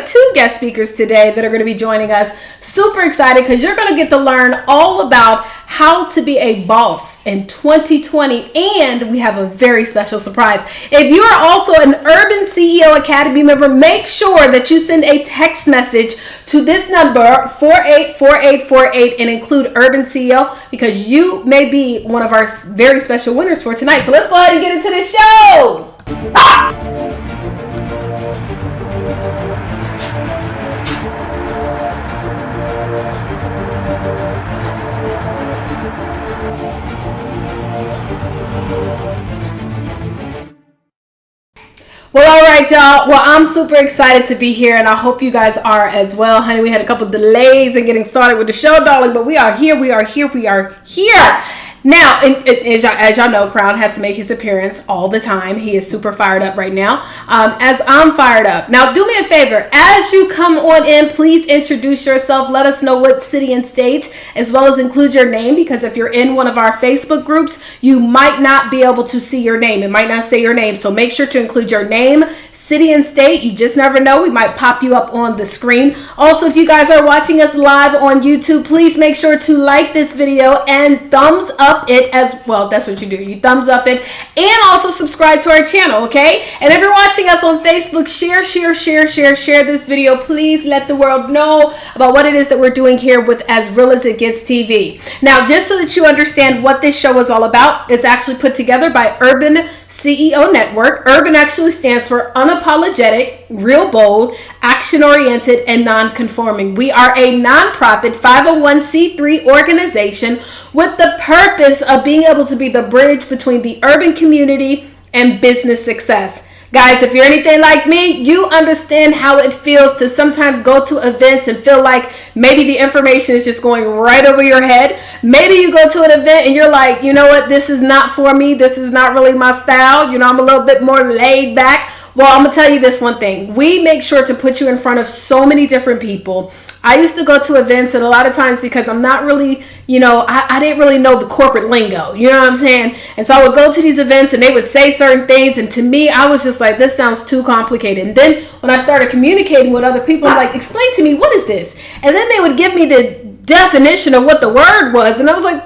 have 2 guest speakers today that are going to be joining us. Super excited because you're going to get to learn all about how to be a boss in 2020, and we have a very special surprise. If you are also an Urban CEO Academy member, make sure that you send a text message to this number 484848 and include Urban CEO, because you may be one of our very special winners for tonight. So let's go ahead and get into the show. Well, all right, y'all. Well, I'm super excited to be here, and I hope you guys are as well. Honey, we had a couple delays in getting started with the show, darling, but we are here. Now, as y'all know, Crown has to make his appearance all the time. He is super fired up right now, as I'm fired up. Now, do me a favor. As you come on in, please introduce yourself. Let us know what city and state, as well as include your name, because if you're in one of our Facebook groups, you might not be able to see your name. It might not say your name, so make sure to include your name, city, and state. You just never know. We might pop you up on the screen. Also, if you guys are watching us live on YouTube, please make sure to like this video and thumbs up it as well. That's what you do. You thumbs up it, and also subscribe to our channel, okay? And if you're watching us on Facebook, share this video. Please let the world know about what it is that we're doing here with As Real As It Gets TV. Now, just so that you understand what this show is all about, it's actually put together by Urban CEO Network. Urban actually stands for unapologetic, real bold, action-oriented, and non-conforming. We are a nonprofit 501c3 organization with the purpose of being able to be the bridge between the urban community and business success. Guys, if you're anything like me, you understand how it feels to sometimes go to events and feel like maybe the information is just going right over your head. Maybe you go to an event and you're like, you know what, this is not for me. This is not really my style. You know, I'm a little bit more laid back. Well, I'm going to tell you this one thing. We make sure to put you in front of so many different people. I used to go to events, and a lot of times because I'm not really, you know, I didn't really know the corporate lingo. You know what I'm saying? And so I would go to these events and they would say certain things. And to me, I was just like, this sounds too complicated. And then when I started communicating with other people, I'm like, explain to me, what is this? And then they would give me the definition of what the word was. And I was like,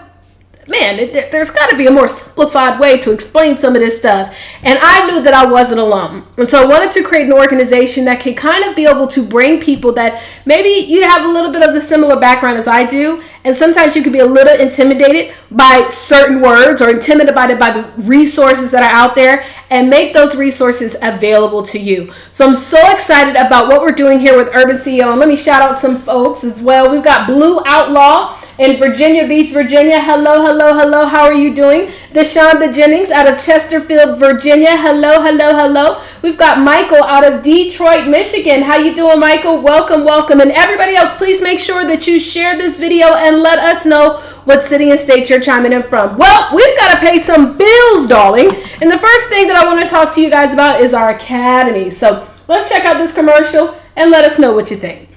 man, there's got to be a more simplified way to explain some of this stuff. And I knew that I wasn't alone. And so I wanted to create an organization that can kind of be able to bring people that maybe you have a little bit of the similar background as I do. And sometimes you can be a little intimidated by certain words or intimidated by the resources that are out there, and make those resources available to you. So I'm so excited about what we're doing here with Urban CEO. And let me shout out some folks as well. We've got Blue Outlaw in Virginia Beach, Virginia. Hello. How are you doing? Deshonda Jennings out of Chesterfield, Virginia. Hello. We've got Michael out of Detroit, Michigan. How you doing, Michael? Welcome. And everybody else, please make sure that you share this video and let us know what city and state you're chiming in from. Well, we've got to pay some bills, darling. And the first thing that I want to talk to you guys about is our academy. So let's check out this commercial and let us know what you think.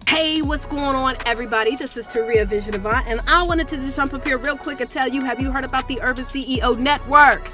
Hey, what's going on, everybody? This is Taria Vision Avant, and I wanted to just jump up here real quick and tell you, have you heard about the Urban CEO Network?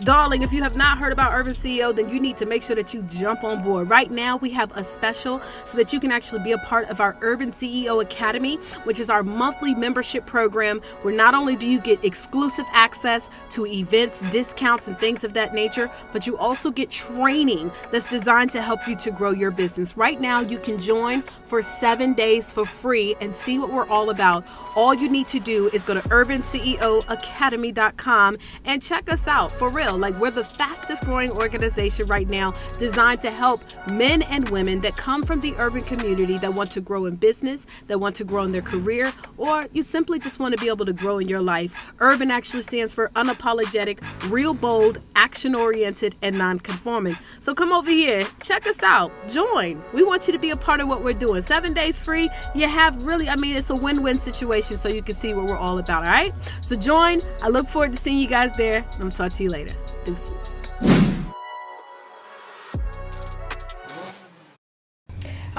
Darling, if you have not heard about Urban CEO, then you need to make sure that you jump on board. Right now, we have a special so that you can actually be a part of our Urban CEO Academy, which is our monthly membership program, where not only do you get exclusive access to events, discounts, and things of that nature, but you also get training that's designed to help you to grow your business. Right now, you can join for 7 days for free and see what we're all about. All you need to do is go to urbanceoacademy.com and check us out for real. Like, we're the fastest growing organization right now, designed to help men and women that come from the urban community that want to grow in business, that want to grow in their career, or you simply just want to be able to grow in your life. Urban actually stands for unapologetic, real bold, action oriented, and non-conforming. So come over here, check us out, join. We want you to be a part of what we're doing. 7 days free. You have really, it's a win-win situation, so you can see what we're all about. All right, so join. I look forward to seeing you guys there. I'm gonna talk to you later. Deuces.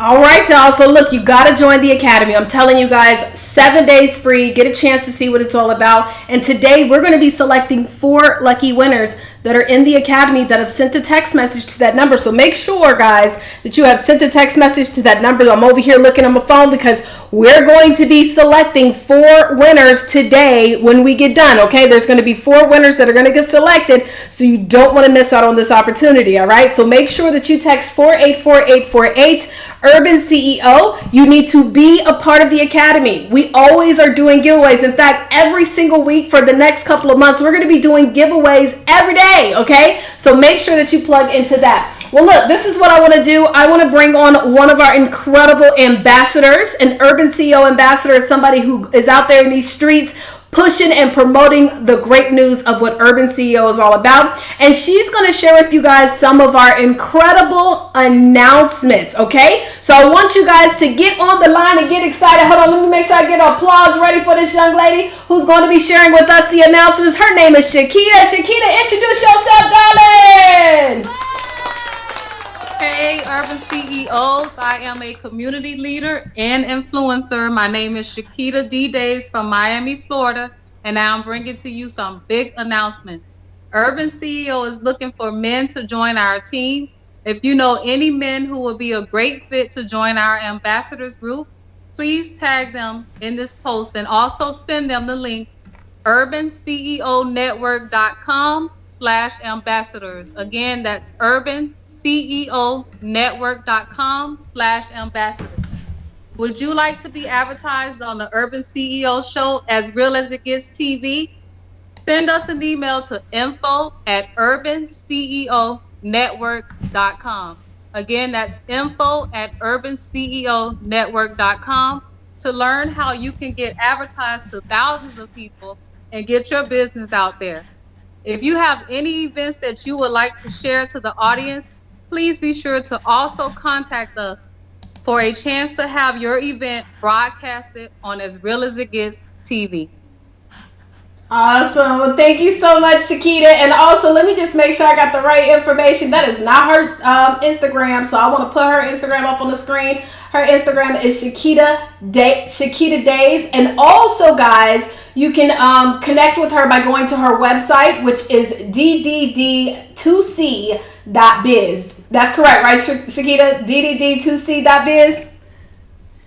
All right, y'all. So look, you got to join the Academy. I'm telling you guys, 7 days free. Get a chance to see what it's all about. And today we're going to be selecting 4 lucky winners that are in the academy that have sent a text message to that number. So make sure, guys, that you have sent a text message to that number. I'm over here looking at my phone because we're going to be selecting 4 winners today when we get done. Okay, there's going to be 4 winners that are going to get selected, so you don't want to miss out on this opportunity. All right, so make sure that you text 484848 Urban CEO. You need to be a part of the academy. We always are doing giveaways. In fact, every single week for the next couple of months, we're going to be doing giveaways every day. Okay, so make sure that you plug into that. Well, look, this is what I want to do. I want to bring on one of our incredible ambassadors. An Urban CEO ambassador is somebody who is out there in these streets pushing and promoting the great news of what Urban CEO is all about. And she's going to share with you guys some of our incredible announcements, okay? So I want you guys to get on the line and get excited. Hold on, let me make sure I get applause ready for this young lady who's going to be sharing with us the announcements. Her name is Shiketa. Shiketa, introduce yourself, darling. Hey, Urban CEOs. I am a community leader and influencer. My name is Shiketa D. Days from Miami, Florida, and now I'm bringing to you some big announcements. Urban CEO is looking for men to join our team. If you know any men who would be a great fit to join our ambassadors group, please tag them in this post and also send them the link urbanceonetwork.com/ambassadors. Again, that's urbanceonetwork.com/ambassadors. Would you like to be advertised on the Urban CEO show As Real As It Gets TV? Send us an email to info@urbanceonetwork.com. Again, that's info@urbanceonetwork.com to learn how you can get advertised to thousands of people and get your business out there. If you have any events that you would like to share to the audience, please be sure to also contact us for a chance to have your event broadcasted on As Real As It Gets TV. Awesome. Well, thank you so much, Shiketa. And also, let me just make sure I got the right information. That is not her Instagram, so I want to put her Instagram up on the screen. Her Instagram is Shiketa Days. And also, guys, you can connect with her by going to her website, which is ddd2c.biz. That's correct, right, Shiketa? ddd2c.biz?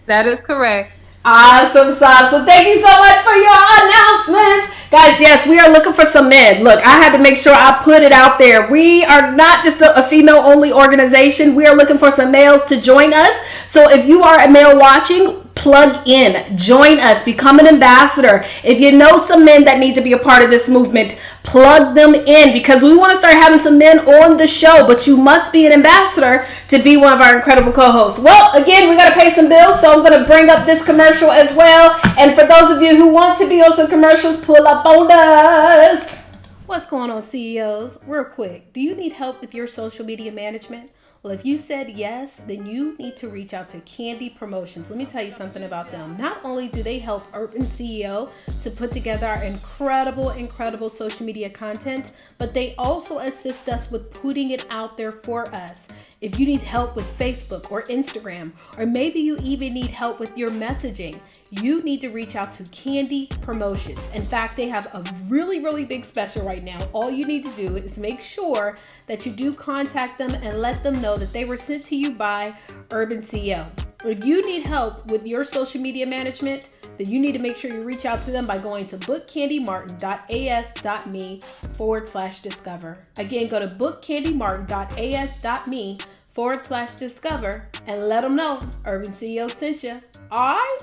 That is correct. Awesome sauce. So thank you so much for your announcements. Guys, yes, we are looking for some men. Look, I had to make sure I put it out there. We are not just a female-only organization. We are looking for some males to join us. So if you are a male watching, plug in, join us, become an ambassador. If you know some men that need to be a part of this movement, plug them in, because we want to start having some men on the show, but you must be an ambassador to be one of our incredible co-hosts. Well, again, we got to pay some bills, so I'm going to bring up this commercial as well. And for those of you who want to be on some commercials, pull up on us. What's going on, CEOs? Real quick, do you need help with your social media management? Well, if you said yes, then you need to reach out to Candy Promotions. Let me tell you something about them. Not only do they help Urban CEO to put together our incredible social media content, but they also assist us with putting it out there for us. If you need help with Facebook or Instagram, or maybe you even need help with your messaging, you need to reach out to Candy Promotions. In fact, they have a really big special right now. All you need to do is make sure that you do contact them and let them know that they were sent to you by Urban CEO. If you need help with your social media management, then you need to make sure you reach out to them by going to bookcandymartin.as.me/discover. Again, go to bookcandymartin.as.me/discover and let them know Urban CEO sent you. All right?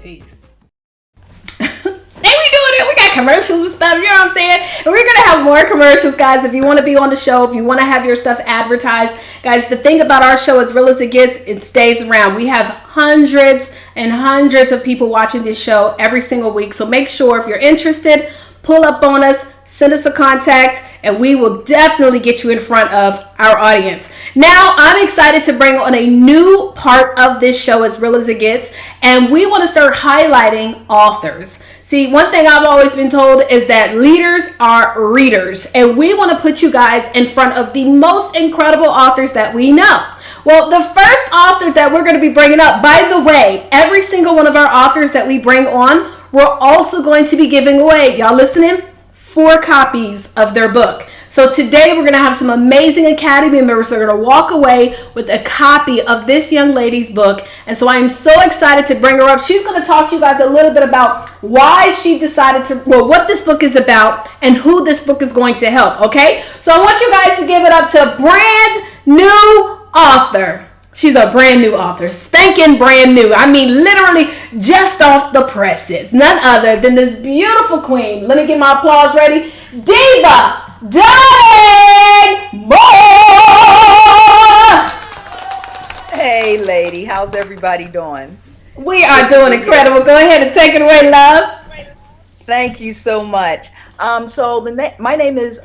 Peace. Hey, we doing it. We got commercials and stuff, you know what I'm saying? And we're going to have more commercials, guys. If you want to be on the show, if you want to have your stuff advertised, guys, the thing about our show, As Real As It Gets, it stays around. We have hundreds and hundreds of people watching this show every single week. So make sure if you're interested, pull up on us, send us a contact, and we will definitely get you in front of our audience. Now, I'm excited to bring on a new part of this show, As Real As It Gets, and we want to start highlighting authors. See, one thing I've always been told is that leaders are readers, and we want to put you guys in front of the most incredible authors that we know. Well, the first author that we're going to be bringing up, by the way, every single one of our authors that we bring on, we're also going to be giving away, y'all listening, 4 copies of their book. So today we're going to have some amazing Academy members that are going to walk away with a copy of this young lady's book. And so I am so excited to bring her up. She's going to talk to you guys a little bit about why she decided to, well, what this book is about and who this book is going to help, okay? So I want you guys to give it up to brand new author. She's a brand new author, spanking brand new. I mean, literally just off the presses. None other than this beautiful queen. Let me get my applause ready. Diva Darling Moore. Hey, lady. How's everybody doing? We are doing incredible. Go ahead and take it away, love. Thank you so much. My name is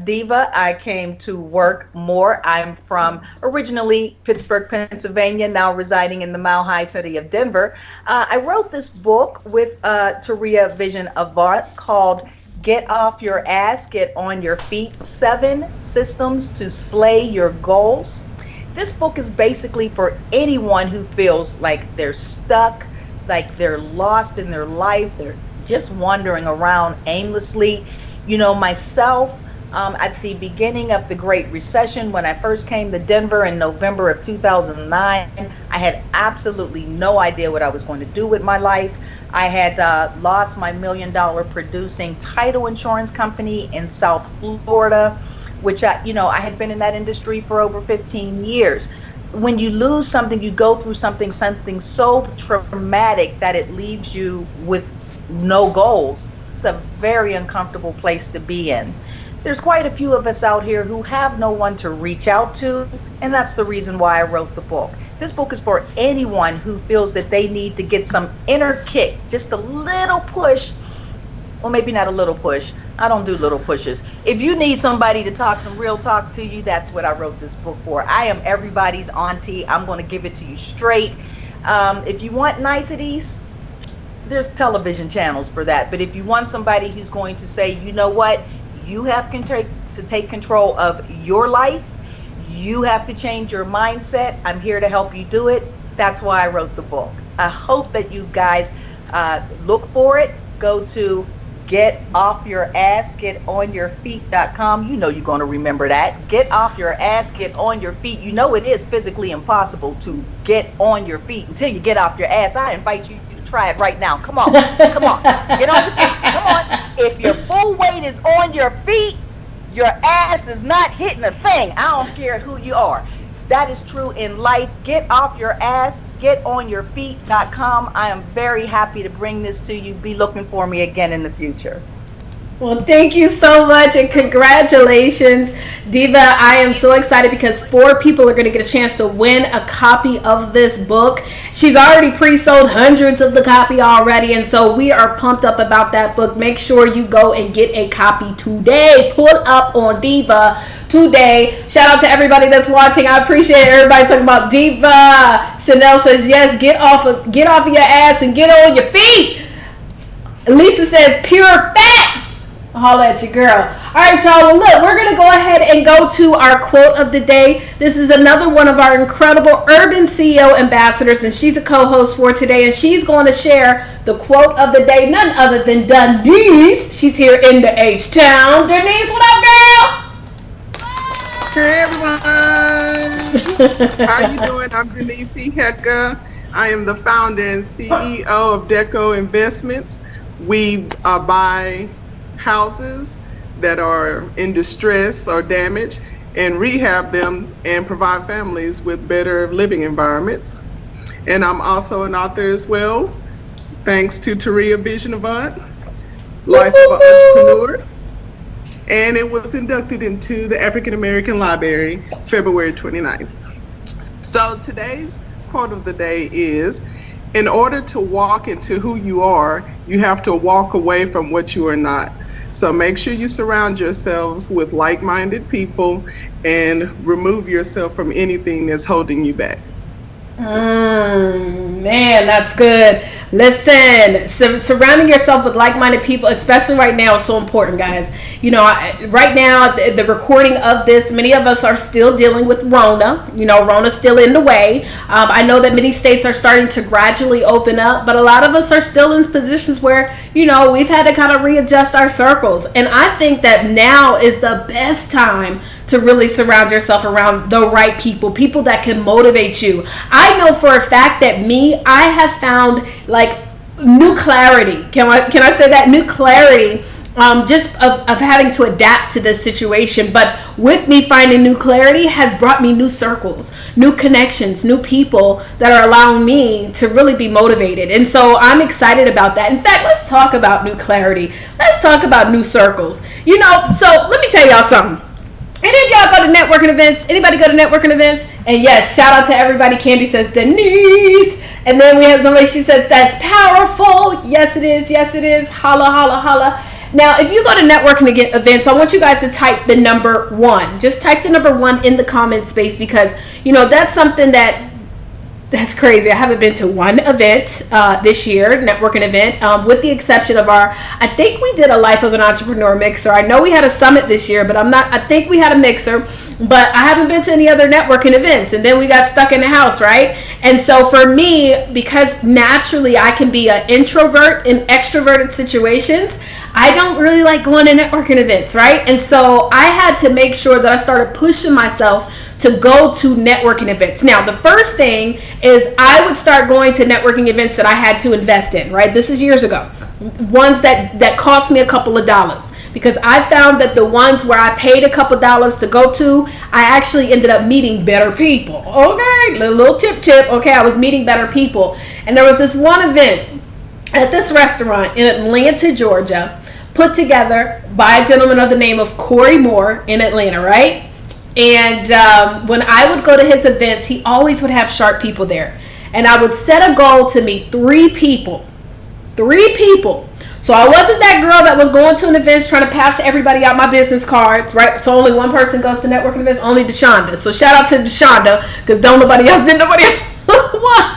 Diva. I came to work more. I'm from originally Pittsburgh, Pennsylvania, now residing in the Mile High city of Denver. I wrote this book with Taria Vision Avant called Get Off Your Ass, Get On Your Feet, 7 Systems to Slay Your Goals. This book is basically for anyone who feels like they're stuck, like they're lost in their life, they're just wandering around aimlessly. You know, myself, at the beginning of the Great Recession, when I first came to Denver in November of 2009, I had absolutely no idea what I was going to do with my life. I had lost my $1 million producing title insurance company in South Florida, which I had been in that industry for over 15 years. When you lose something, you go through something so traumatic that it leaves you with no goals. It's a very uncomfortable place to be in. There's quite a few of us out here who have no one to reach out to, and that's the reason why I wrote the book. This book is for anyone who feels that they need to get some inner kick, just a little push, or maybe not a little push. I don't do little pushes. If you need somebody to talk some real talk to you, that's what I wrote this book for. I am everybody's auntie. I'm going to give it to you straight. If you want niceties, there's television channels for that. But if you want somebody who's going to say, you know what, you have to take control of your life, you have to change your mindset, I'm here to help you do it. That's why I wrote the book. I hope that you guys look for it. Go to getoffyourassgetonyourfeet.com. You know you're going to remember that. Get off your ass, get on your feet. You know it is physically impossible to get on your feet until you get off your ass. I invite you to try it right now. Come on. Come on. Get on your feet. Come on. If your full weight is on your feet, your ass is not hitting a thing. I don't care who you are. That is true in life. Get off your ass, getonyourfeet.com. I am very happy to bring this to you. Be looking for me again in the future. Well, thank you so much and congratulations, Diva. I am so excited because 4 people are going to get a chance to win a copy of this book. She's already pre-sold hundreds of the copy already, and so we are pumped up about that book. Make sure you go and get a copy today. Pull up on Diva today. Shout out to everybody that's watching. I appreciate everybody talking about Diva. Chanel says, yes, get off of your ass and get on your feet. Lisa says, pure facts. Holla at your girl. All right, y'all. Well, look, we're going to go ahead and go to our quote of the day. This is another one of our incredible Urban CEO ambassadors, and she's a co-host for today, and she's going to share the quote of the day, none other than Denise. She's here in the H-Town. Denise, what up, girl? Hey, everyone. How you doing? I'm Denise Shiketa. I am the founder and CEO of Deco Investments. We buy houses that are in distress or damage and rehab them and provide families with better living environments. And I'm also an author as well, thanks to Taria Vision Avant, Life of an Entrepreneur. And it was inducted into the African American Library February 29th. So today's quote of the day is, in order to walk into who you are, you have to walk away from what you are not. So make sure you surround yourselves with like-minded people and remove yourself from anything that's holding you back. Man, that's good. Listen, surrounding yourself with like-minded people, especially right now, is so important, guys. You know, right now, the recording of this, many of us are still dealing with Rona. You know, Rona's still in the way. I know that many states are starting to gradually open up, but a lot of us are still in positions where, you know, we've had to kind of readjust our circles. And I think that now is the best time to really surround yourself around the right people that can motivate you. I know for a fact that I have found like new clarity. Can I say that? New clarity, just of having to adapt to this situation. But with me finding new clarity has brought me new circles, new connections, new people that are allowing me to really be motivated. And so I'm excited about that. In fact, let's talk about new clarity. Let's talk about new circles. You know, so let me tell y'all something. Any of y'all go to networking events? Anybody go to networking events? And yes, shout out to everybody. Candy says, Denise. And then we have somebody, she says, that's powerful. Yes, it is. Yes, it is. Holla, holla, holla. Now, if you go to networking events, I want you guys to type the number 1. Just type the number 1 in the comment space because, you know, that's something that's crazy. I haven't been to one event this year, networking event, with the exception of I think we did a Life of an Entrepreneur mixer. I know we had a summit this year, but I think we had a mixer, but I haven't been to any other networking events. And then we got stuck in the house, right? And so for me, because naturally I can be an introvert in extroverted situations, I don't really like going to networking events, right? And so I had to make sure that I started pushing myself to go to networking events. Now, the first thing is I would start going to networking events that I had to invest in, right? This is years ago. Ones that cost me a couple of dollars. Because I found that the ones where I paid a couple dollars to go to, I actually ended up meeting better people. Okay, little tip. Okay, I was meeting better people. And there was this one event at this restaurant in Atlanta, Georgia, put together by a gentleman of the name of Corey Moore in Atlanta, right? And when I would go to his events, he always would have sharp people there. And I would set a goal to meet 3 people. 3 people. So I wasn't that girl that was going to an event trying to pass everybody out my business cards, right? So only one person goes to networking events, only DeShonda. So shout out to DeShonda, because nobody else won.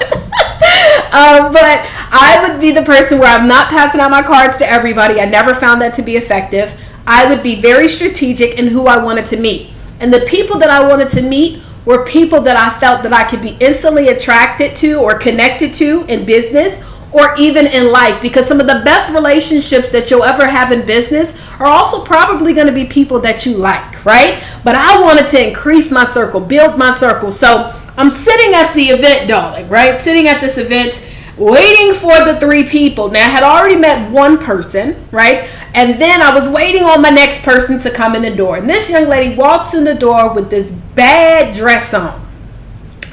But I would be the person where I'm not passing out my cards to everybody. I never found that to be effective. I would be very strategic in who I wanted to meet. And the people that I wanted to meet were people that I felt that I could be instantly attracted to or connected to in business or even in life, because some of the best relationships that you'll ever have in business are also probably going to be people that you like, right? But I wanted to increase my circle, build my circle. So I'm sitting at the event, darling, right? Sitting at this event, waiting for the 3 people. Now, I had already met one person, right? And then I was waiting on my next person to come in the door. And this young lady walks in the door with this bad dress on.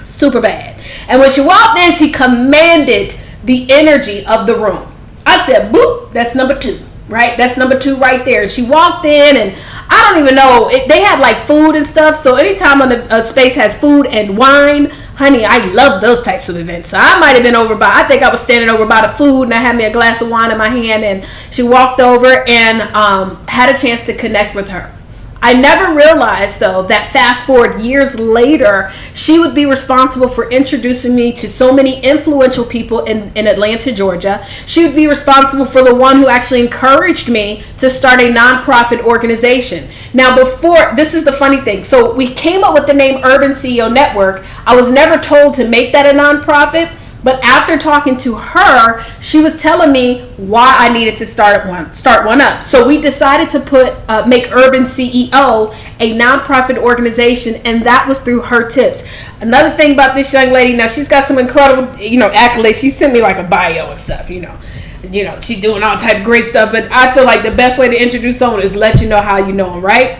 Super bad. And when she walked in, she commanded the energy of the room. I said, boop, that's number 2, right? That's number 2 right there. She walked in and I don't even know. They had like food and stuff. So anytime a space has food and wine, honey, I love those types of events. So I might have been I think I was standing over by the food and I had me a glass of wine in my hand, and she walked over and had a chance to connect with her. I never realized, though, that fast forward years later, she would be responsible for introducing me to so many influential people in Atlanta, Georgia. She would be responsible for the one who actually encouraged me to start a nonprofit organization. Now, this is the funny thing. So we came up with the name Urban CEO Network. I was never told to make that a nonprofit. But after talking to her, she was telling me why I needed to start one up. So we decided to make Urban CEO a nonprofit organization, and that was through her tips. Another thing about this young lady, now she's got some incredible, accolades. She sent me like a bio and stuff, she's doing all type of great stuff. But I feel like the best way to introduce someone is let you know how you know them, right?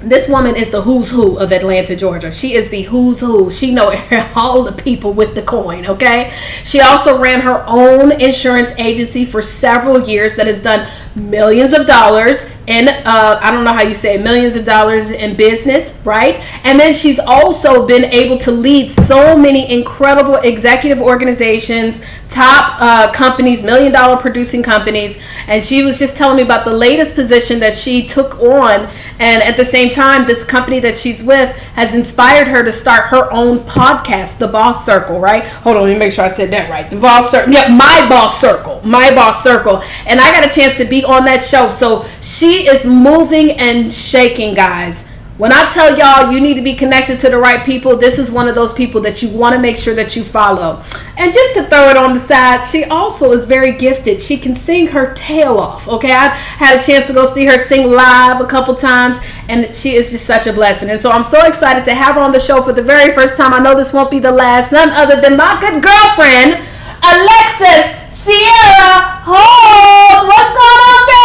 This woman is the who's who of Atlanta, Georgia. She is the who's who. She knows all the people with the coin, okay? She also ran her own insurance agency for several years that has done millions of dollars in, I don't know how you say it, millions of dollars in business, right? And then she's also been able to lead so many incredible executive organizations, top companies, $1 million producing companies. And she was just telling me about the latest position that she took on. And at the same time, this company that she's with has inspired her to start her own podcast, The Boss Circle, right? Hold on, let me make sure I said that right. The Boss Circle. Yeah, My Boss Circle. My Boss Circle. And I got a chance to be on that show. So she is moving and shaking, guys. When I tell y'all you need to be connected to the right people, this is one of those people that you want to make sure that you follow. And just to throw it on the side, she also is very gifted. She can sing her tail off, okay? I had a chance to go see her sing live a couple times, and she is just such a blessing. And so I'm so excited to have her on the show for the very first time. I know this won't be the last. None other than my good girlfriend, Alexis Cierra. Hold! What's going on, girl?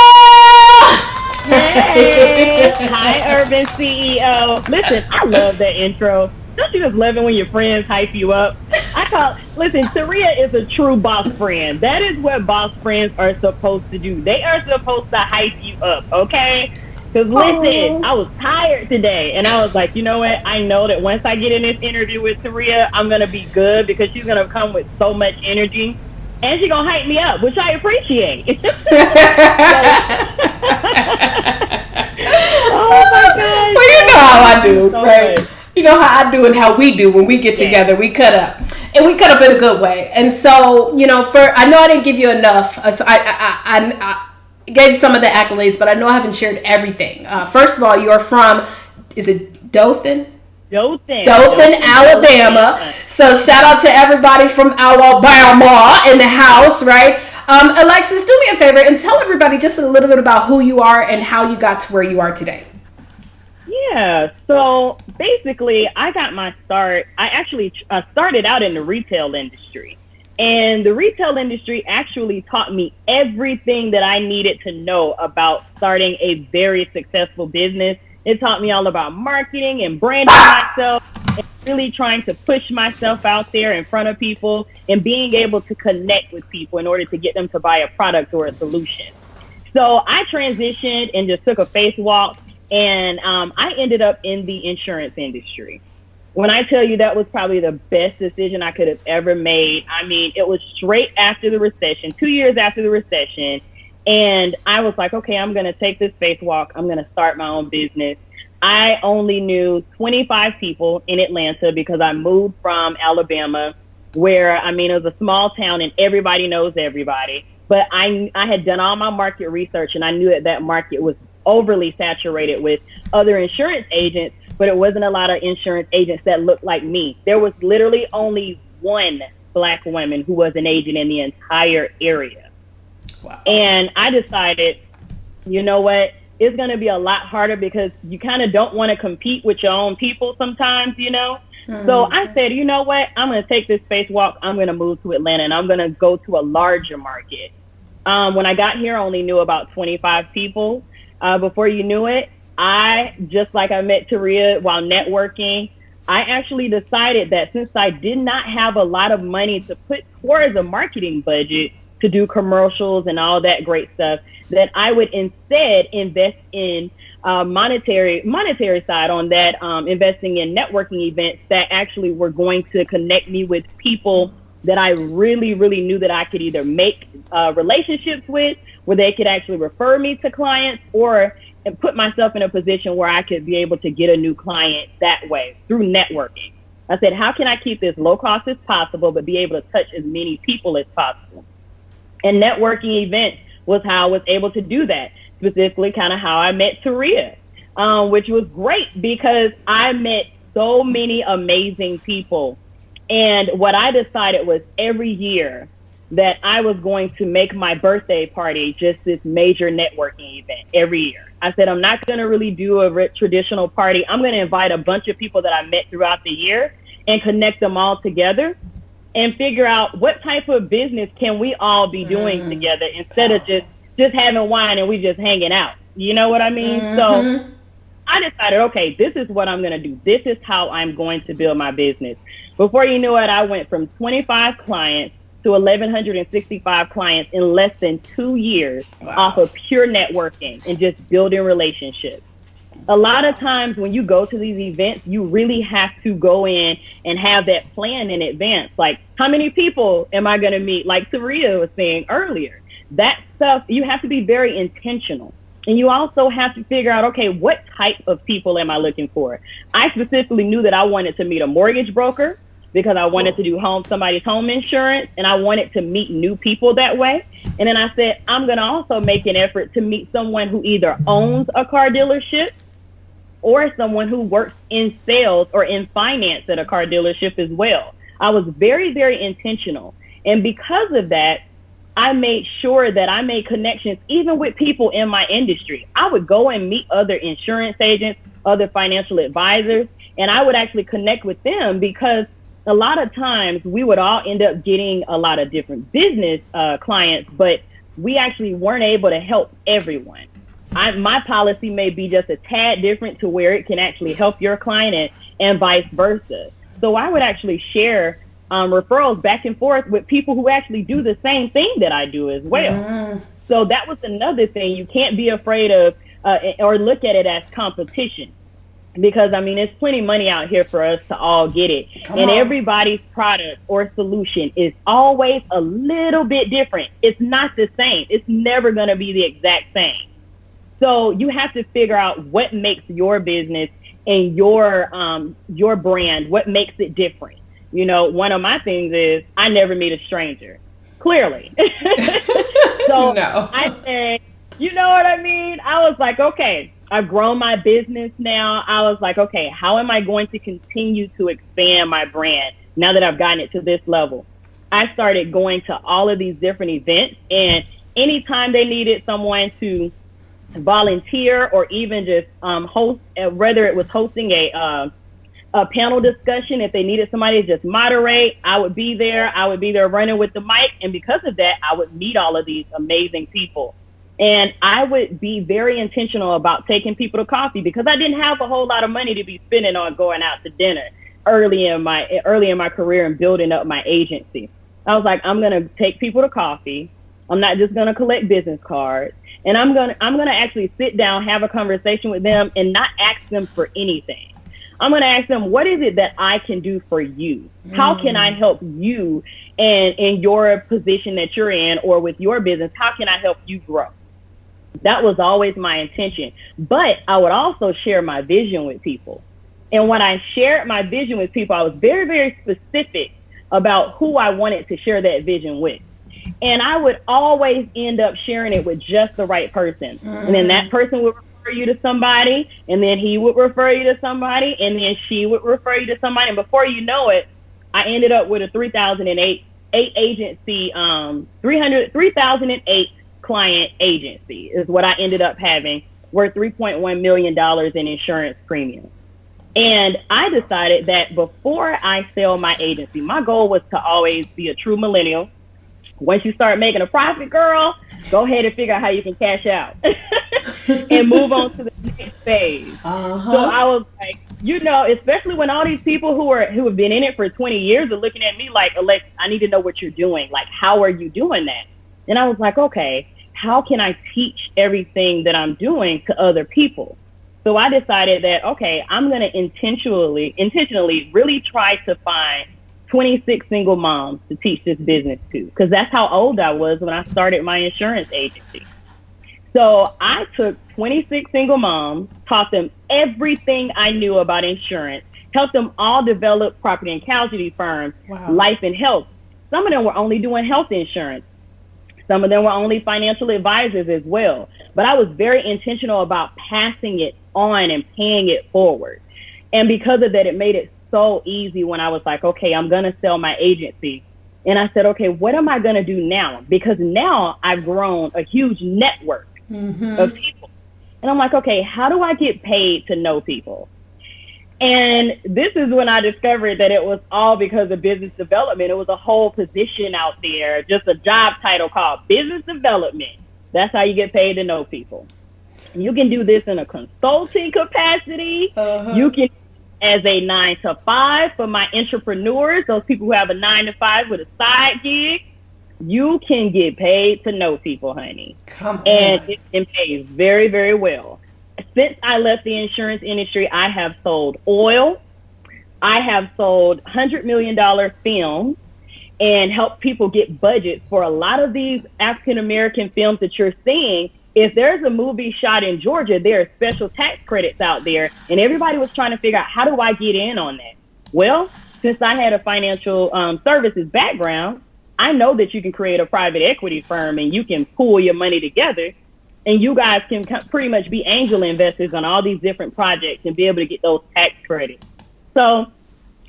Hey, hi, Urban CEO. Listen, I love that intro. Don't you just love it when your friends hype you up? Listen, Taria is a true boss friend. That is what boss friends are supposed to do. They are supposed to hype you up, okay? Because listen, I was tired today, and I was like, you know what? I know that once I get in this interview with Taria, I'm going to be good because she's going to come with so much energy. And she's going to hype me up, which I appreciate. Oh, my gosh. Well, you know how I do, So right? good. You know how I do and how we do when we get together. We cut up. And we cut up in a good way. And so, you know, I know I didn't give you enough. So I gave some of the accolades, but I know I haven't shared everything. First of all, you're from, is it Dothan? Dothan, Alabama. So shout out to everybody from Alabama in the house, right? Alexis, do me a favor and tell everybody just a little bit about who you are and how you got to where you are today. Yeah, so basically I got my start. I actually started out in the retail industry. And the retail industry actually taught me everything that I needed to know about starting a very successful business. It taught me all about marketing and branding myself and really trying to push myself out there in front of people and being able to connect with people in order to get them to buy a product or a solution. So I transitioned and just took a face walk, and I ended up in the insurance industry. When I tell you that was probably the best decision I could have ever made, I mean, it was straight after the recession, 2 years after the recession. And I was like, okay, I'm going to take this spacewalk. I'm going to start my own business. I only knew 25 people in Atlanta because I moved from Alabama, where, I mean, it was a small town and everybody knows everybody. But I had done all my market research, and I knew that market was overly saturated with other insurance agents, but it wasn't a lot of insurance agents that looked like me. There was literally only one Black woman who was an agent in the entire area. Wow. And I decided, you know what, it's going to be a lot harder because you kind of don't want to compete with your own people sometimes, you know? Mm-hmm. So I said, you know what, I'm going to take this spacewalk. I'm going to move to Atlanta, and I'm going to go to a larger market. When I got here, I only knew about 25 people. Before you knew it, just like I met Taria while networking, I actually decided that since I did not have a lot of money to put towards a marketing budget to do commercials and all that great stuff, that I would instead invest in monetary side on that, investing in networking events that actually were going to connect me with people that I really, really knew that I could either make relationships with, where they could actually refer me to clients, or and put myself in a position where I could be able to get a new client that way through networking. I said, how can I keep this low cost as possible, but be able to touch as many people as possible? And networking events was how I was able to do that, specifically kind of how I met Taria, which was great because I met so many amazing people. And what I decided was every year that I was going to make my birthday party just this major networking event every year. I said, I'm not going to really do a traditional party. I'm going to invite a bunch of people that I met throughout the year and connect them all together and figure out what type of business can we all be doing together instead of just having wine and we just hanging out. You know what I mean? So I decided, okay, this is what I'm going to do. This is how I'm going to build my business. Before you knew it, I went from 25 clients to 1,165 clients in less than 2 years off of pure networking and just building relationships. A lot of times when you go to these events, you really have to go in and have that plan in advance. Like, how many people am I going to meet? Like Saria was saying earlier, that stuff, you have to be very intentional. And you also have to figure out, okay, what type of people am I looking for? I specifically knew that I wanted to meet a mortgage broker because I wanted to do somebody's home insurance, and I wanted to meet new people that way. And then I said, I'm going to also make an effort to meet someone who either owns a car dealership or someone who works in sales or in finance at a car dealership as well. I was very, very intentional. And because of that, I made sure that I made connections even with people in my industry. I would go and meet other insurance agents, other financial advisors, and I would actually connect with them because a lot of times we would all end up getting a lot of different business clients, but we actually weren't able to help everyone. My policy may be just a tad different to where it can actually help your client and vice versa. So I would actually share referrals back and forth with people who actually do the same thing that I do as well. So that was another thing. You can't be afraid of or look at it as competition, because I mean, there's plenty of money out here for us to all get it. And everybody's product or solution is always a little bit different. It's not the same. It's never going to be the exact same. So you have to figure out what makes your business and your brand, what makes it different. You know, one of my things is I never meet a stranger, clearly. So no. I said, you know what I mean? I was like, okay, I've grown my business now. I was like, okay, how am I going to continue to expand my brand now that I've gotten it to this level? I started going to all of these different events, and anytime they needed someone to volunteer or even just host, whether it was hosting a panel discussion, if they needed somebody to just moderate, I would be there. I would be there running with the mic. And because of that, I would meet all of these amazing people. And I would be very intentional about taking people to coffee because I didn't have a whole lot of money to be spending on going out to dinner early in my career and building up my agency. I was like, I'm going to take people to coffee. I'm not just going to collect business cards. And I'm going to actually sit down, have a conversation with them and not ask them for anything. I'm going to ask them, what is it that I can do for you? How can I help you and in your position that you're in or with your business? How can I help you grow? That was always my intention. But I would also share my vision with people. And when I shared my vision with people, I was very, very specific about who I wanted to share that vision with. And I would always end up sharing it with just the right person. And then that person would refer you to somebody, and then he would refer you to somebody, and then she would refer you to somebody. And before you know it, I ended up with a 3008 client agency is what I ended up having, worth $3.1 million in insurance premium. And I decided that before I sell my agency, my goal was to always be a true millennial. Once you start making a profit, girl, go ahead and figure out how you can cash out and move on to the next phase. So I was like, you know, especially when all these people who have been in it for 20 years are looking at me like, Alexis, I need to know what you're doing. Like, how are you doing that? And I was like, okay, how can I teach everything that I'm doing to other people? So I decided that, okay, I'm going to intentionally really try to find 26 single moms to teach this business to, because that's how old I was when I started my insurance agency. So I took 26 single moms, taught them everything I knew about insurance, helped them all develop property and casualty firms, life and health. Some of them were only doing health insurance. Some of them were only financial advisors as well. But I was very intentional about passing it on and paying it forward. And because of that, it made it so easy when I was like, okay, I'm going to sell my agency. And I said, okay, what am I going to do now? Because now I've grown a huge network of people. And I'm like, okay, how do I get paid to know people? And this is when I discovered that it was all because of business development. It was a whole position out there, just a job title called business development. That's how you get paid to know people. You can do this in a consulting capacity. You can as a 9-to-5 for my intrapreneurs, those people who have a 9-to-5 with a side gig. You can get paid to know people, honey. Come on. And it pays very, very well. Since I left the insurance industry, I have sold oil. I have sold $100 million films and helped people get budgets for a lot of these African-American films that you're seeing. If there's a movie shot in Georgia, there are special tax credits out there. And everybody was trying to figure out, how do I get in on that? Well, since I had a financial services background, I know that you can create a private equity firm and you can pool your money together. And you guys can pretty much be angel investors on all these different projects and be able to get those tax credits. So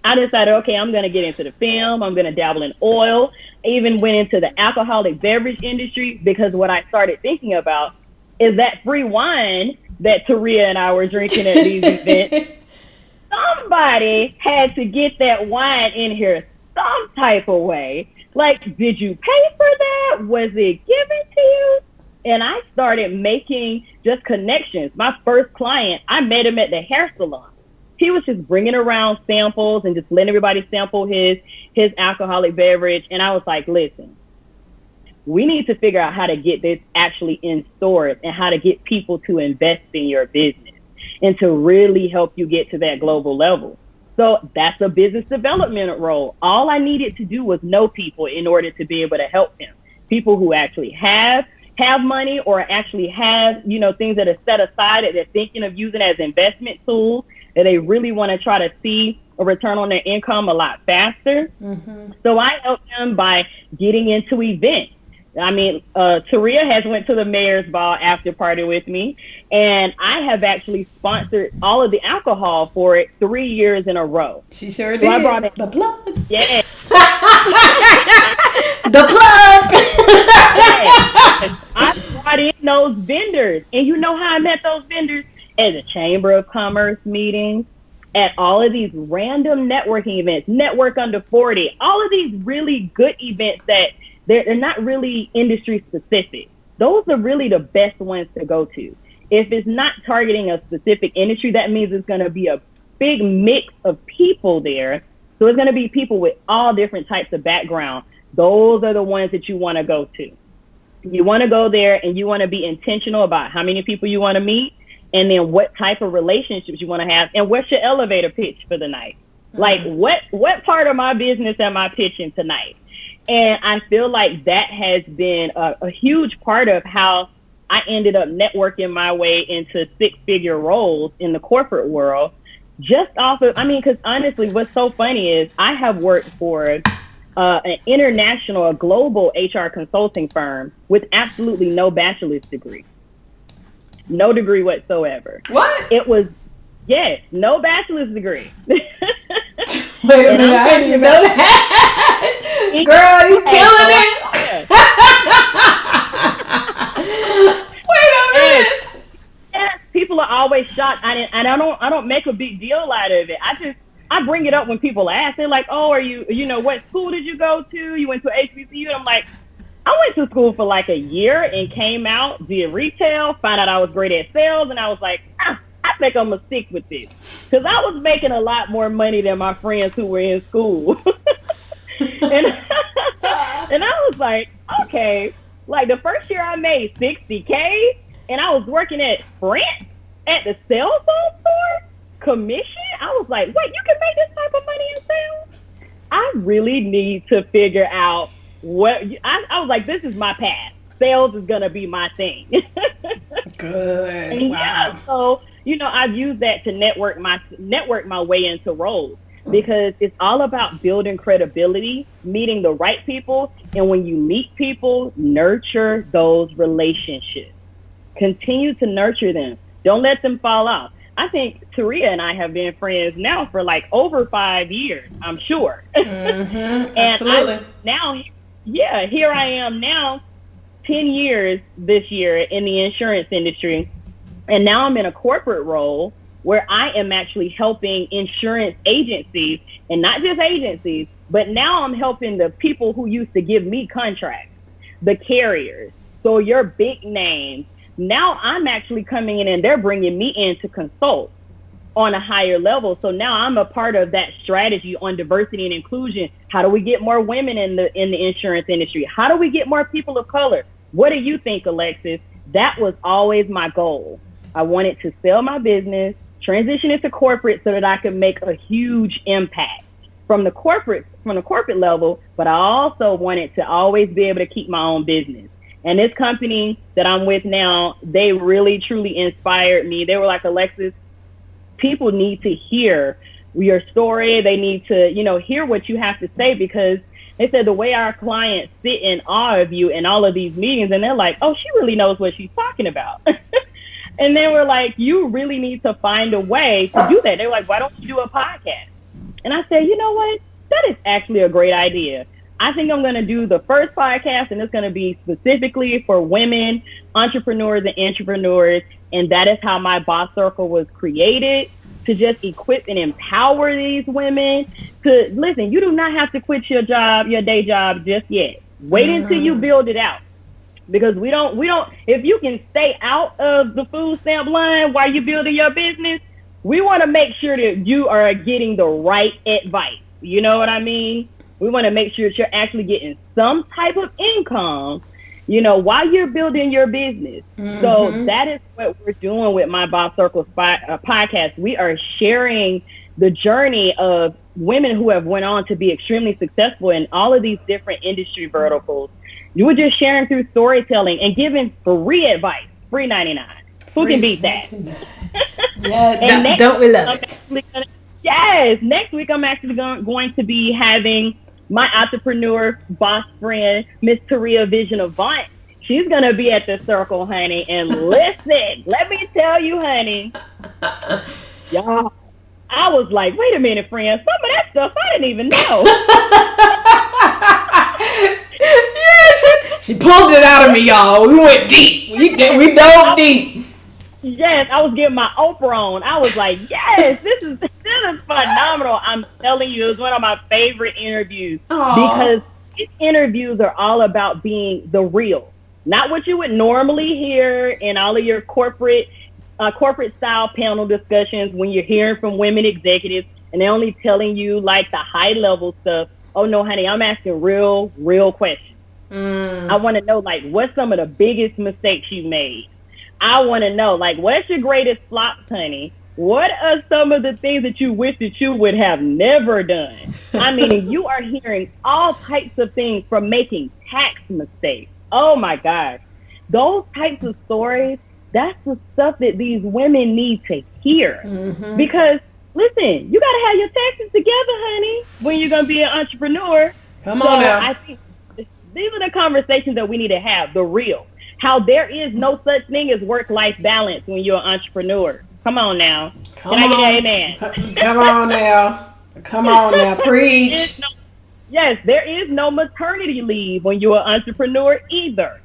I decided, okay, I'm going to get into the film. I'm going to dabble in oil. I even went into the alcoholic beverage industry because what I started thinking about is that free wine that Taria and I were drinking at these events. Somebody had to get that wine in here some type of way. Like, did you pay for that? Was it given to you? And I started making just connections. My first client, I met him at the hair salon. He was just bringing around samples and just letting everybody sample his alcoholic beverage. And I was like, listen, we need to figure out how to get this actually in stores and how to get people to invest in your business and to really help you get to that global level. So that's a business development role. All I needed to do was know people in order to be able to help them. People who actually have money or actually have, things that are set aside that they're thinking of using as investment tools, that they really want to try to see a return on their income a lot faster. Mm-hmm. So I help them by getting into events. I mean, Taria has went to the mayor's ball after party with me, and I have actually sponsored all of the alcohol for it 3 years in a row. She sure so did. I brought the plug. Yeah. The plug. Yes. I brought in those vendors, and you know how I met those vendors? At the Chamber of Commerce meetings, at all of these random networking events, Network Under 40, all of these really good events that they're not really industry specific. Those are really the best ones to go to. If it's not targeting a specific industry, that means it's going to be a big mix of people there. So it's going to be people with all different types of background. Those are the ones that you want to go to. You want to go there and you want to be intentional about how many people you want to meet and then what type of relationships you want to have and what's your elevator pitch for the night. Like what part of my business am I pitching tonight? And I feel like that has been a huge part of how I ended up networking my way into six-figure roles in the corporate world. Just off of, because honestly, what's so funny is I have worked for an international, a global HR consulting firm with absolutely no bachelor's degree. No degree whatsoever. What? It was, yes, no bachelor's degree. Wait a minute, I didn't even know that. Girl, you killing it. Wait a minute. Yes, people are always shocked. I don't make a big deal out of it. I bring it up when people ask. They're like, oh, are you, what school did you go to? You went to HBCU? And I'm like, I went to school for like a year and came out, did retail, found out I was great at sales, and I was like, I think I'm going to stick with this. Because I was making a lot more money than my friends who were in school. and I was like, okay. Like the first year I made $60K, and I was working at Sprint at the cell phone store, commission. I was like, wait, you can make this type of money in sales? I really need to figure out what I was like, this is my path. Sales is gonna be my thing. Good. And wow. Yeah, so I've used that to network my way into roles because it's all about building credibility, meeting the right people, and when you meet people, nurture those relationships. Continue to nurture them. Don't let them fall off. I think Taria and I have been friends now for like over 5 years, I'm sure. Mm-hmm, absolutely. Here I am now, 10 years this year in the insurance industry. And now I'm in a corporate role where I am actually helping insurance agencies, and not just agencies, but now I'm helping the people who used to give me contracts, the carriers. So your big names. Now I'm actually coming in and they're bringing me in to consult on a higher level. So now I'm a part of that strategy on diversity and inclusion. How do we get more women in the insurance industry? How do we get more people of color? What do you think, Alexis? That was always my goal. I wanted to sell my business, transition into corporate so that I could make a huge impact from the corporate level, but I also wanted to always be able to keep my own business. And this company that I'm with now, they really, truly inspired me. They were like, Alexis, people need to hear your story. They need to, hear what you have to say, because they said the way our clients sit in awe of you in all of these meetings, and they're like, oh, she really knows what she's talking about. And then we're like, you really need to find a way to do that. They were like, why don't you do a podcast? And I said, you know what? That is actually a great idea. I think I'm going to do the first podcast, and it's going to be specifically for women, entrepreneurs, and intrapreneurs. And that is how my Boss Circle was created, to just equip and empower these women to listen. You do not have to quit your day job just yet. Wait until you build it out. Because we don't, if you can stay out of the food stamp line while you're building your business, we want to make sure that you are getting the right advice. You know what I mean? We want to make sure that you're actually getting some type of income, while you're building your business. So that is what we're doing with my Boss Circle podcast. We are sharing the journey of women who have went on to be extremely successful in all of these different industry verticals. You were just sharing through storytelling and giving free advice, free 99. Who can beat that? Yeah, don't we love it? Yes, next week I'm actually going to be having my entrepreneur boss friend, Miss Taria Vision Avant. She's going to be at the circle, honey. And listen, let me tell you, honey, y'all, I was like, wait a minute, friend. Some of that stuff I didn't even know. Yeah, she pulled it out of me, y'all. We went deep. We dove deep. Yes, I was getting my Oprah on. I was like, yes, this is phenomenal. I'm telling you, it was one of my favorite interviews. Aww. Because these interviews are all about being the real, not what you would normally hear in all of your corporate style panel discussions when you're hearing from women executives and they're only telling you like the high level stuff. Oh no, honey, I'm asking real questions. I want to know like what's some of the biggest mistakes you made. I want to know like what's your greatest flops, honey. What are some of the things that you wish that you would have never done? I mean, you are hearing all types of things, from making tax mistakes. Oh my gosh. Those types of stories, that's the stuff that these women need to hear. Because listen, you got to have your taxes together, honey, when you're going to be an entrepreneur. Come on now. I think these are the conversations that we need to have, the real. How there is no such thing as work-life balance when you're an entrepreneur. Come on now. Can I get an amen? Come on now. Come on now. Preach. Yes, there is no maternity leave when you're an entrepreneur either.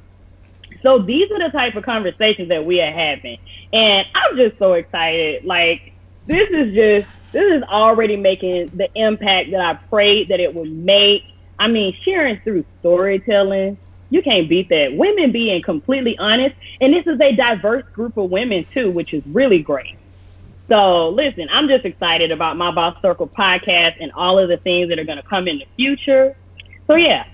So these are the type of conversations that we are having. And I'm just so excited. Like, this is already making the impact that I prayed that it would make. I mean, sharing through storytelling, you can't beat that. Women being completely honest. And this is a diverse group of women too, which is really great. So listen, I'm just excited about my Boss Circle podcast and all of the things that are going to come in the future. So yeah,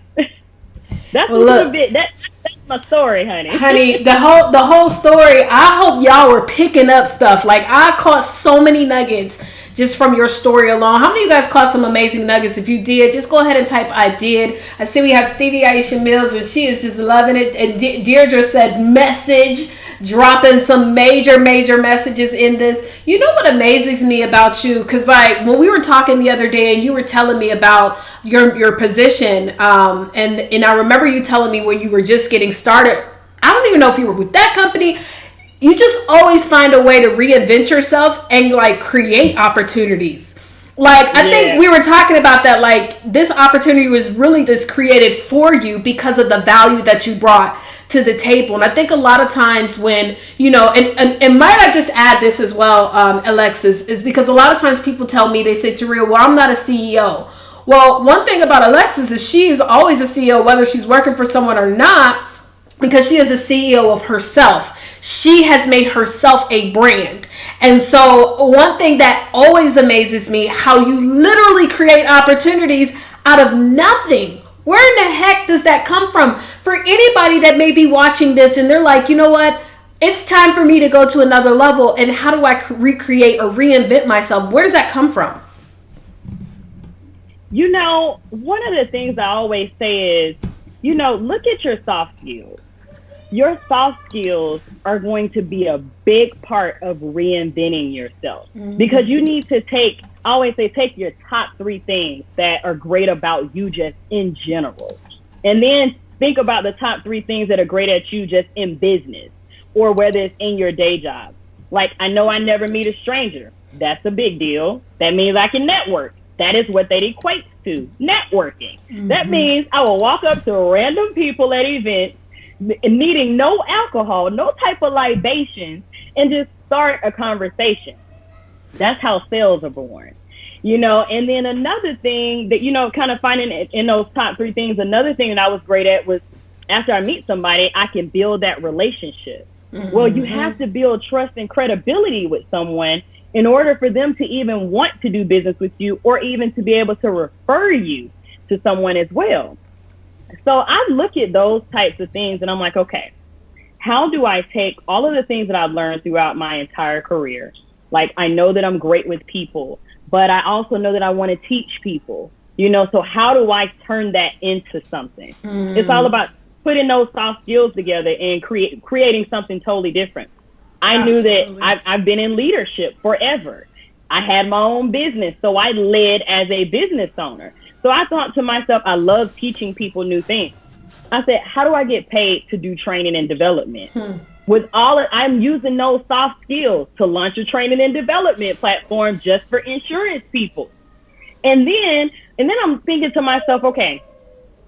that's a little bit, that's my story, honey. Honey, the whole story, I hope y'all were picking up stuff. Like, I caught so many nuggets just from your story alone. How many of you guys caught some amazing nuggets? If you did, just go ahead and type I did. I see we have Stevie Aisha Mills, and she is just loving it. And Deirdre said message, dropping some major messages in this. You know what amazes me about you? Because like when we were talking the other day and you were telling me about your position, and I remember you telling me when you were just getting started, I don't even know if you were with that company. You just always find a way to reinvent yourself and like create opportunities. Like, I think we were talking about that, like this opportunity was really just created for you because of the value that you brought to the table. And I think a lot of times when, you know, and might I just add this as well, Alexis, is because a lot of times people tell me, they say, Taria, well, I'm not a CEO. Well, one thing about Alexis is she is always a CEO, whether she's working for someone or not, because she is a CEO of herself. she has made herself a brand. And so one thing that always amazes me, how you literally create opportunities out of nothing. Where in the heck does that come from? For anybody that may be watching this and they're like, you know what? It's time for me to go to another level. And how do I recreate or reinvent myself? Where does that come from? You know, one of the things I always say is, you know, look at your soft skills. Your soft skills are going to be a big part of reinventing yourself, because you need to take, I always say, take your top 3 things that are great about you just in general. And then think about the top 3 things that are great at you just in business, or whether it's in your day job. Like, I know I never meet a stranger. That's a big deal. That means I can network. That is what that equates to, networking. That means I will walk up to random people at events, needing no alcohol, no type of libations, and just start a conversation. That's how sales are born. You know, and then another thing that, you know, kind of finding in those top 3 things, another thing that I was great at was, after I meet somebody, I can build that relationship. Well, you have to build trust and credibility with someone in order for them to even want to do business with you, or even to be able to refer you to someone as well. So I look at those types of things and I'm like, okay, how do I take all of the things that I've learned throughout my entire career? Like, I know that I'm great with people, but I also know that I want to teach people, you know, so how do I turn that into something? It's all about putting those soft skills together and creating something totally different. I knew that I've been in leadership forever. I had my own business, so I led as a business owner. So I thought to myself, I love teaching people new things. I said, how do I get paid to do training and development? I'm using those soft skills to launch a training and development platform just for insurance people. And then I'm thinking to myself, okay,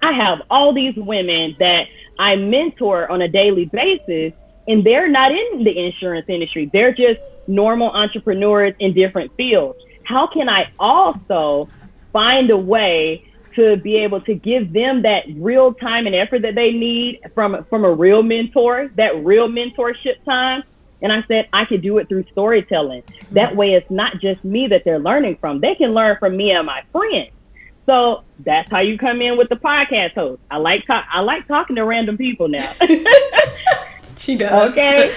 I have all these women that I mentor on a daily basis, and they're not in the insurance industry. They're just normal entrepreneurs in different fields. How can I also find a way to be able to give them that real time and effort that they need from a real mentor, that real mentorship time? And I said, I could do it through storytelling. That way, it's not just me that they're learning from. They can learn from me and my friends. So that's how you come in with the podcast host. I like talking to random people now. She does. Okay.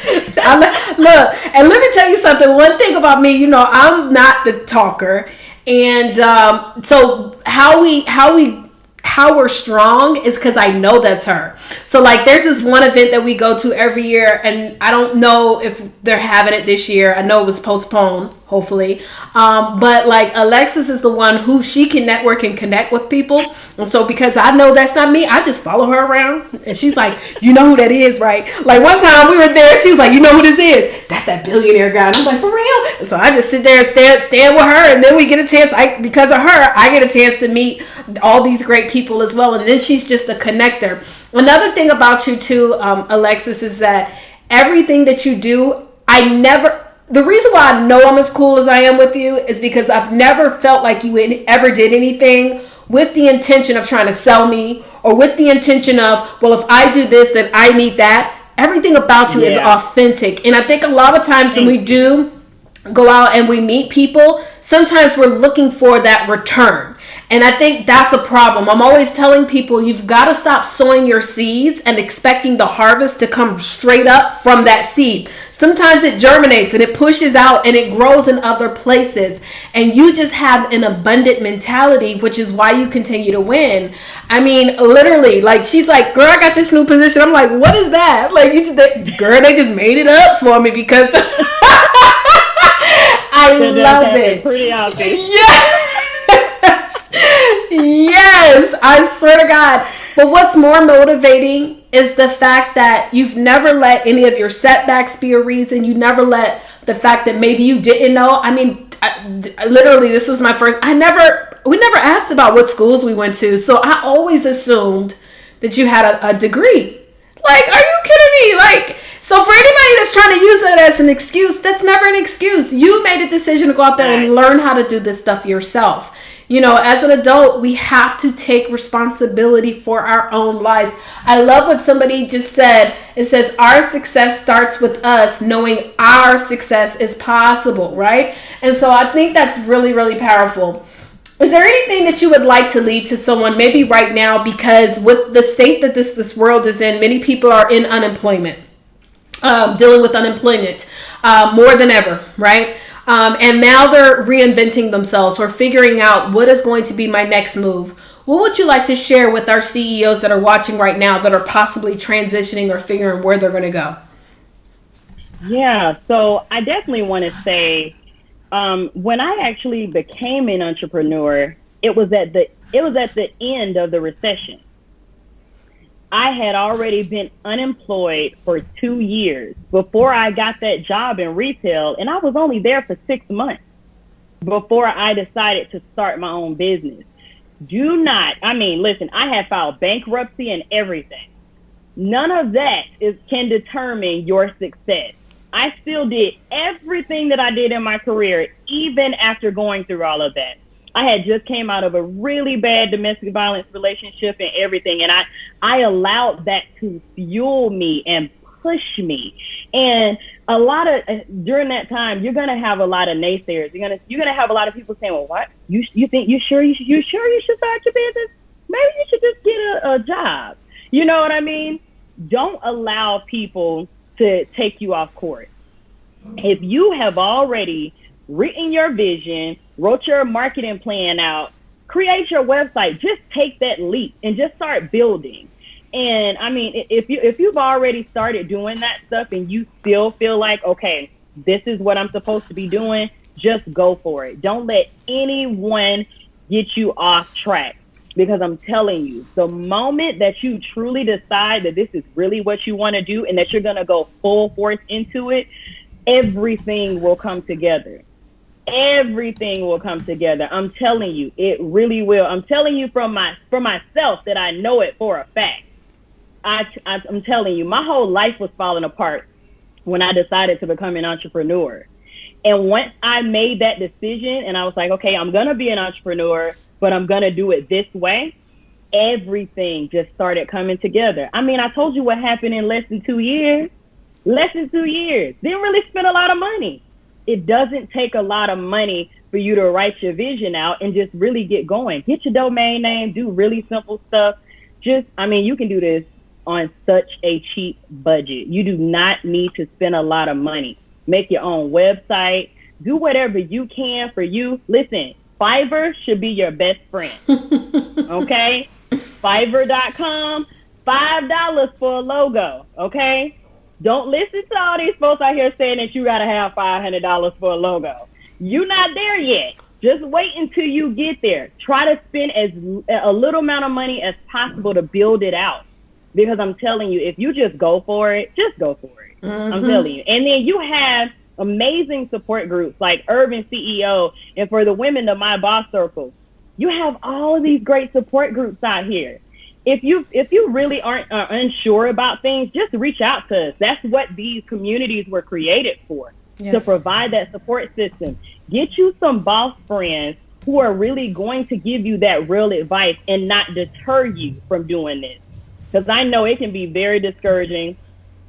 Look, and let me tell you something. One thing about me, you know, I'm not the talker. And so how we're strong is because I know that's her. So like, there's this one event that we go to every year, and I don't know if they're having it this year. I know it was postponed, hopefully. But like, Alexis is the one who she can network and connect with people. And so because I know that's not me, I just follow her around. And she's like, you know who that is, right? Like one time we were there, she was like, you know who this is? That's that billionaire guy. And I'm like, for real? And so I just sit there and stand with her. And then we get a chance, because of her, I get a chance to meet all these great people as well. And then she's just a connector. Another thing about you too, Alexis, is that everything that you do, the reason why I know I'm as cool as I am with you is because I've never felt like you ever did anything with the intention of trying to sell me, or with the intention of, well, if I do this, then I need that. Everything about you is authentic. And I think a lot of times when we do go out and we meet people, sometimes we're looking for that return. And I think that's a problem. I'm always telling people, you've got to stop sowing your seeds and expecting the harvest to come straight up from that seed. Sometimes it germinates and it pushes out and it grows in other places. And you just have an abundant mentality, which is why you continue to win. I mean, literally, like, she's like, girl, I got this new position. I'm like, what is that? Like, girl, they just made it up for me because I love it. Pretty obvious. Yes, I swear to God. But what's more motivating is the fact that you've never let any of your setbacks be a reason. You never let the fact that maybe you didn't know. I mean, literally, this was my first. We never asked about what schools we went to. So I always assumed that you had a degree. Like, are you kidding me? Like, so for anybody that's trying to use that as an excuse, that's never an excuse. You made a decision to go out there and learn how to do this stuff yourself. You know, as an adult, we have to take responsibility for our own lives. I love what somebody just said. It says, our success starts with us knowing our success is possible, right? And so I think that's really, really powerful. Is there anything that you would like to leave to someone, maybe right now, because with the state that this world is in, many people are in unemployment, dealing with unemployment more than ever, right? And now they're reinventing themselves or figuring out what is going to be my next move. What would you like to share with our CEOs that are watching right now that are possibly transitioning or figuring where they're going to go? Yeah, so I definitely want to say, when I actually became an entrepreneur, it was at the end of the recession. I had already been unemployed for 2 years before I got that job in retail, and I was only there for 6 months before I decided to start my own business. Listen, I had filed bankruptcy and everything. None of that can determine your success. I still did everything that I did in my career, even after going through all of that. I had just came out of a really bad domestic violence relationship and everything. And I allowed that to fuel me and push me. And during that time, you're going to have a lot of naysayers. You're going to have a lot of people saying, well, what? You think you sure you should start your business? Maybe you should just get a job. You know what I mean? Don't allow people to take you off course. If you have already written your vision, wrote your marketing plan out, create your website, just take that leap and just start building. And I mean, if you've already started doing that stuff and you still feel like, okay, this is what I'm supposed to be doing, just go for it. Don't let anyone get you off track. Because I'm telling you, the moment that you truly decide that this is really what you want to do and that you're going to go full force into it, everything will come together. Everything will come together. I'm telling you, it really will. I'm telling you from myself that I know it for a fact. I'm telling you, my whole life was falling apart when I decided to become an entrepreneur. And once I made that decision and I was like, okay, I'm going to be an entrepreneur, but I'm going to do it this way, everything just started coming together. I mean, I told you what happened in less than 2 years. Less than 2 years. Didn't really spend a lot of money. It doesn't take a lot of money for you to write your vision out and just really get going. Get your domain name, do really simple stuff. You can do this on such a cheap budget. You do not need to spend a lot of money. Make your own website. Do whatever you can for you. Listen, Fiverr should be your best friend. Okay? Fiverr.com, $5 for a logo. Okay? Don't listen to all these folks out here saying that you got to have $500 for a logo. You're not there yet. Just wait until you get there. Try to spend a little amount of money as possible to build it out. Because I'm telling you, if you just go for it, just go for it. Mm-hmm. I'm telling you. And then you have amazing support groups like Urban CEO, and for the women, the My Boss Circle. You have all of these great support groups out here. If you really aren't unsure about things, just reach out to us. That's what these communities were created for, to provide that support system. Get you some boss friends who are really going to give you that real advice and not deter you from doing this. Because I know it can be very discouraging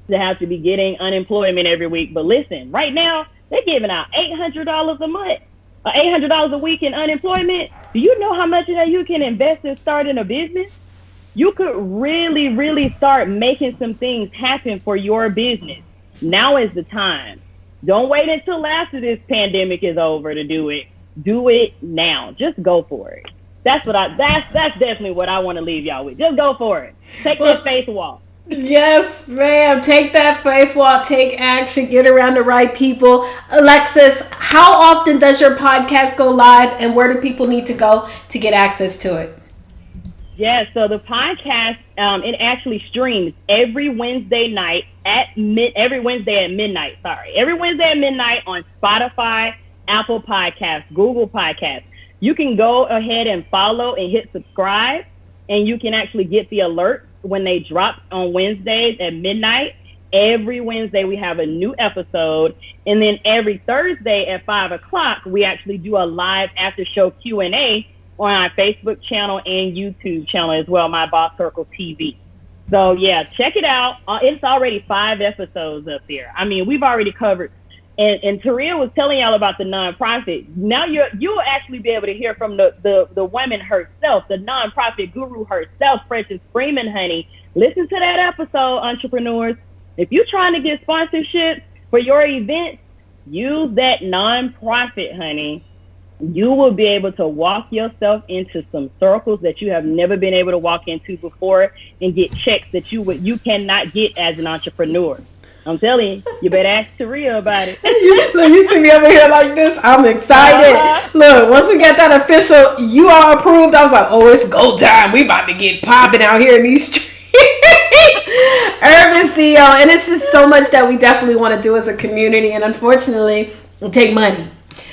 to have to be getting unemployment every week. But listen, right now, they're giving out $800 a month, or $800 a week in unemployment. Do you know how much of that you can invest in starting a business? You could really, really start making some things happen for your business. Now is the time. Don't wait until after this pandemic is over to do it. Do it now. Just go for it. That's definitely what I want to leave y'all with. Just go for it. Take that faith walk. Yes, ma'am. Take that faith walk. Take action. Get around the right people. Alexis, how often does your podcast go live, and where do people need to go to get access to it? Yeah, so the podcast, it actually streams every Wednesday at midnight. Every Wednesday at midnight on Spotify, Apple Podcasts, Google Podcasts. You can go ahead and follow and hit subscribe, and you can actually get the alert when they drop on Wednesdays at midnight. Every Wednesday we have a new episode, and then every Thursday at 5 o'clock we actually do a live after show Q&A on our Facebook channel and YouTube channel as well, My Boss Circle TV. So yeah, check it out. It's already 5 episodes up there. I mean, we've already covered. And Taria was telling y'all about the nonprofit. Now you'll actually be able to hear from the woman herself, the nonprofit guru herself, Precious Freeman, honey. Listen to that episode, entrepreneurs. If you're trying to get sponsorship for your event, use that nonprofit, honey. You will be able to walk yourself into some circles that you have never been able to walk into before and get checks that you cannot get as an entrepreneur. I'm telling you, you better ask Taria about it. Look, you see me over here like this. I'm excited. Look, once we got that official, you all approved, I was like, oh, it's go time. We about to get popping out here in these streets. Urban CEO, and it's just so much that we definitely want to do as a community, and unfortunately, it'll take money.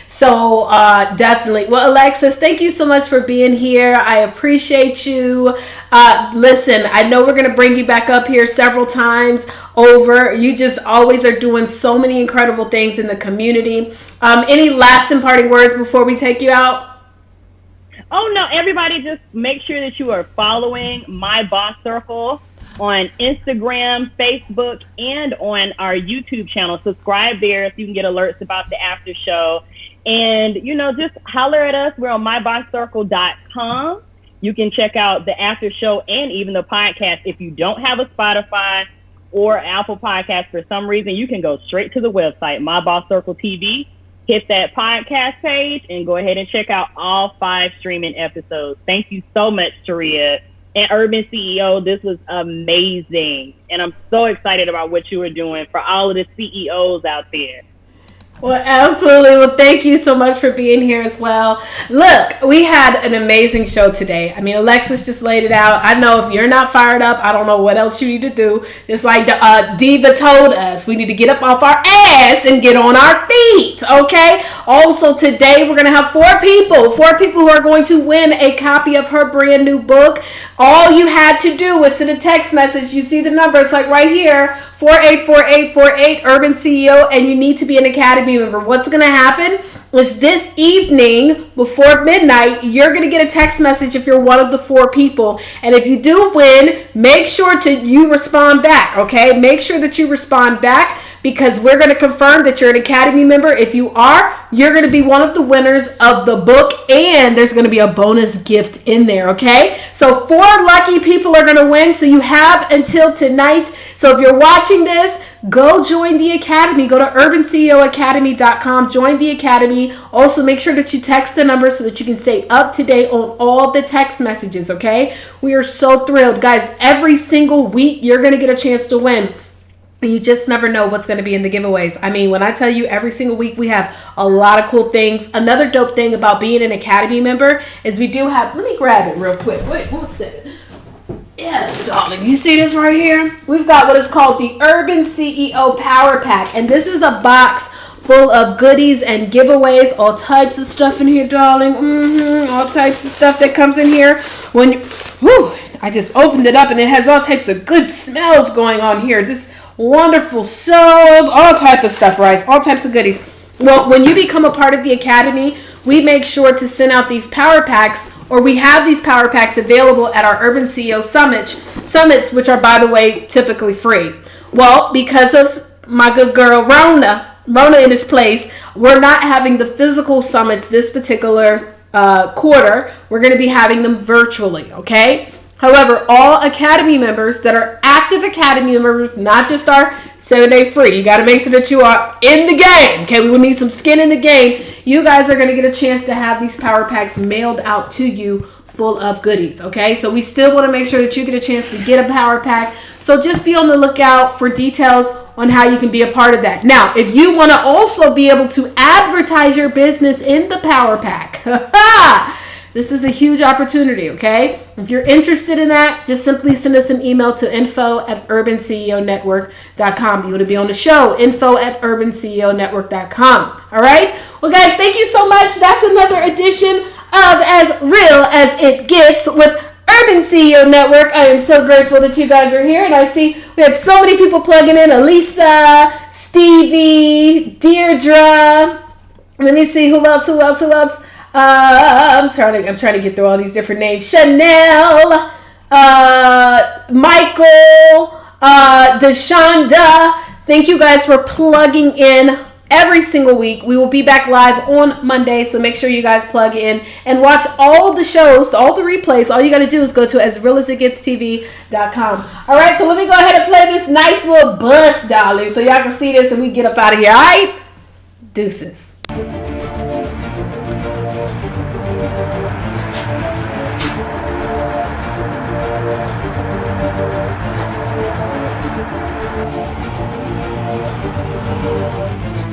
So definitely. Well, Alexis, thank you so much for being here. I appreciate you. Listen, I know we're going to bring you back up here several times over. You just always are doing so many incredible things in the community. Any last and parting words before we take you out? Oh, no, everybody just make sure that you are following My Boss Circle on Instagram, Facebook, and on our YouTube channel. Subscribe there so you can get alerts about the after show. And, just holler at us. We're on mybosscircle.com. You can check out the after show and even the podcast. If you don't have a Spotify or Apple podcast for some reason, you can go straight to the website, My Boss Circle TV. Hit that podcast page and go ahead and check out all 5 streaming episodes. Thank you so much, Taria. And Urban CEO, this was amazing. And I'm so excited about what you are doing for all of the CEOs out there. Well, absolutely. Well, thank you so much for being here as well. Look, we had an amazing show today. I mean, Alexis just laid it out. I know if you're not fired up, I don't know what else you need to do. It's like Diva told us, we need to get up off our ass and get on our feet, okay? Also, today we're going to have 4 people who are going to win a copy of her brand new book. All you had to do was send a text message. You see the number. It's like right here, 484848, Urban CEO, and you need to be an Academy member. What's going to happen is this evening before midnight, you're going to get a text message if you're one of the 4 people. And if you do win, make sure you respond back, okay? Make sure that you respond back, because we're going to confirm that you're an Academy member. If you are, you're going to be one of the winners of the book, and there's going to be a bonus gift in there, okay? So 4 lucky people are going to win, so you have until tonight. So if you're watching this, go join the Academy. Go to urbanceoacademy.com, join the Academy. Also, make sure that you text the number so that you can stay up to date on all the text messages, okay? We are so thrilled. Guys, every single week, you're going to get a chance to win. You just never know what's going to be in the giveaways. I mean, when I tell you every single week we have a lot of cool things. Another dope thing about being an Academy member is we do have, let me grab it real quick. Wait, 1 second. Yes, darling. You see this right here? We've got what is called the Urban CEO Power Pack. And this is a box full of goodies and giveaways. All types of stuff in here, darling. All types of stuff that comes in here. I just opened it up and it has all types of good smells going on here. This wonderful soap, all types of stuff, right? All types of goodies. Well, when you become a part of the Academy, we make sure to send out these power packs, or we have these power packs available at our Urban CEO Summits, which are, by the way, typically free. Well, because of my good girl Rona in this place, we're not having the physical summits this particular quarter. We're going to be having them virtually, okay? However, all Academy members that are active Academy members, not just our 7-day free, you got to make sure that you are in the game, okay? We will need some skin in the game. You guys are going to get a chance to have these power packs mailed out to you full of goodies, okay? So we still want to make sure that you get a chance to get a power pack. So just be on the lookout for details on how you can be a part of that. Now, if you want to also be able to advertise your business in the power pack, this is a huge opportunity, okay? If you're interested in that, just simply send us an email to info@urbanceonetwork.com. You want to be on the show, info@urbanceonetwork.com. All right? Well, guys, thank you so much. That's another edition of As Real As It Gets with Urban CEO Network. I am so grateful that you guys are here. And I see we had so many people plugging in. Elisa, Stevie, Deirdre. Let me see, who else? I'm trying to get through all these different names. Chanel, Michael, Deshonda. Thank you guys for plugging in every single week. We will be back live on Monday, so make sure you guys plug in and watch all the shows, all the replays. All you got to do is go to asrealisitgetstv.com. All right, so let me go ahead and play this nice little bus, darling, so y'all can see this and we get up out of here. All right? Deuces.